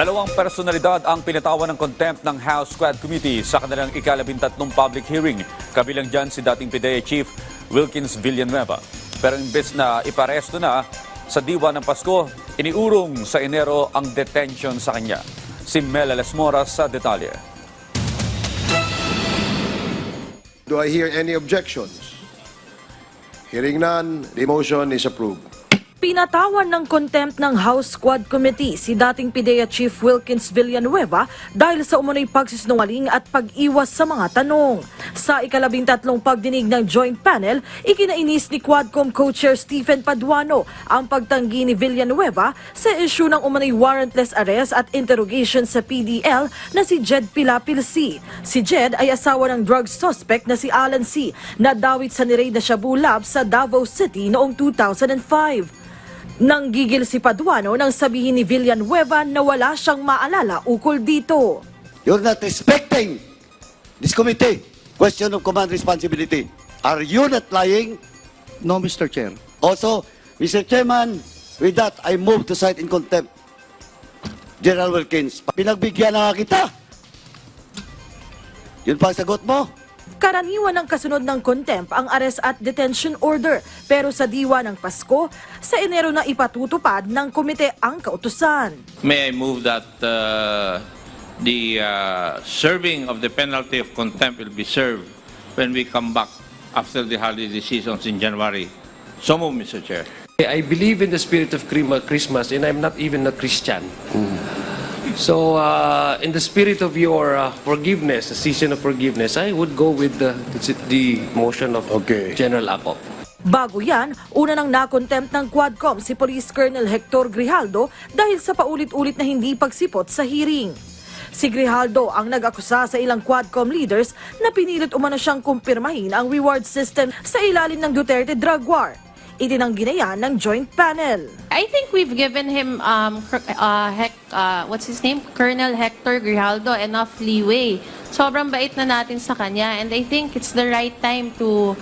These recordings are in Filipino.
Dalawang personalidad ang pinatawan ng contempt ng House Quad Committee sa kanilang ika-13 public hearing. Kabilang dyan si dating PIDEA Chief Wilkins Villanueva. Pero imbes na iparesto na sa diwa ng Pasko, iniurong sa Enero ang detention sa kanya. Si Mel Lesmora sa detalye. Do I hear any objections? Hearing none, the motion is approved. Pinatawan ng contempt ng House Quad Committee si dating PIDEA Chief Wilkins Villanueva dahil sa umunoy pagsisinungaling at pag-iwas sa mga tanong. Sa ika-13 pagdinig ng joint panel, ikinainis ni Quadcom co-chair Stephen Paduano ang pagtanggi ni Villanueva sa issue ng umunoy warrantless arrest at interrogation sa PDL na si Jed Pilapil-C. Si Jed ay asawa ng drug suspect na si Alan C. na dawit sa ni-raid na Shabu Lab sa Davao City noong 2005. Nanggigil si Paduano nang sabihin ni Villanueva na wala siyang maalala ukol dito. You're not respecting this committee. Question of command responsibility. Are you not lying? No, Mr. Chair. Also, Mr. Chairman, with that, I move to cite in contempt General Wilkins. Pinagbigyan na nga kita. Yun pa ang sagot mo? Karaniwan ng kasunod ng contempt ang arrest at detention order, pero sa diwa ng Pasko, sa Enero na ipatutupad ng komite ang kautusan. May I move that the serving of the penalty of contempt will be served when we come back after the holiday seasons in January. So move, Mr. Chair. I believe in the spirit of Christmas, and I'm not even a Christian. So, in the spirit of your forgiveness, a season of forgiveness, I would go with the motion of General Ako. Bago yan, una nang nakontempt ng Quadcom si Police Colonel Hector Grijaldo dahil sa paulit-ulit na hindi pagsipot sa hearing. Si Grijaldo ang nag-akusa sa ilang Quadcom leaders na pinilit umano siyang kumpirmahin ang reward system sa ilalim ng Duterte drug war. Itinanggi na yan ng joint panel. I think we've given him, what's his name? Colonel Hector Grijaldo enough leeway. Sobrang bait na natin sa kanya, and I think it's the right time to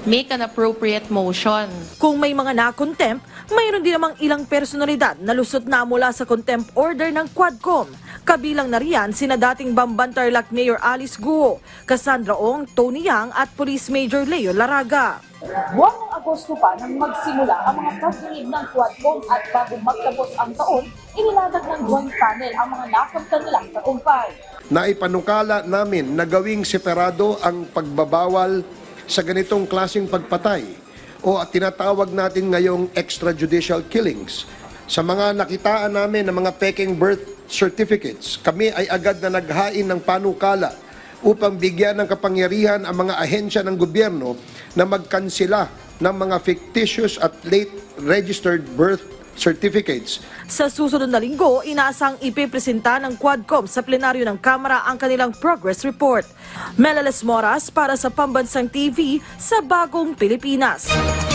make an appropriate motion. Kung may mga na-contempt, mayroon din namang ilang personalidad na lusot na mula sa contempt order ng Quadcom. Kabilang na riyan sina dating Bamban Tarlac Mayor Alice Guo, Cassandra Ong, Tony Yang at Police Major Leo Laraga. Buwan ng Agosto pa nang magsimula ang mga pagdinig ng Quadcom at bago magtapos ang taon, inilatag ng joint panel ang mga nakamta nilang tagumpay. Naipanukala namin na gawing separado ang pagbabawal sa ganitong klaseng pagpatay o tinatawag natin ngayong extrajudicial killings. Sa mga nakitaan namin ng mga peking birth certificates, kami ay agad na naghain ng panukala upang bigyan ng kapangyarihan ang mga ahensya ng gobyerno na magkansela ng mga fictitious at late registered birth certificates. Sa susunod na linggo, inaasang ipipresenta ng Quadcom sa plenaryo ng Kamara ang kanilang progress report. Mel Lesmora para sa Pambansang TV sa Bagong Pilipinas.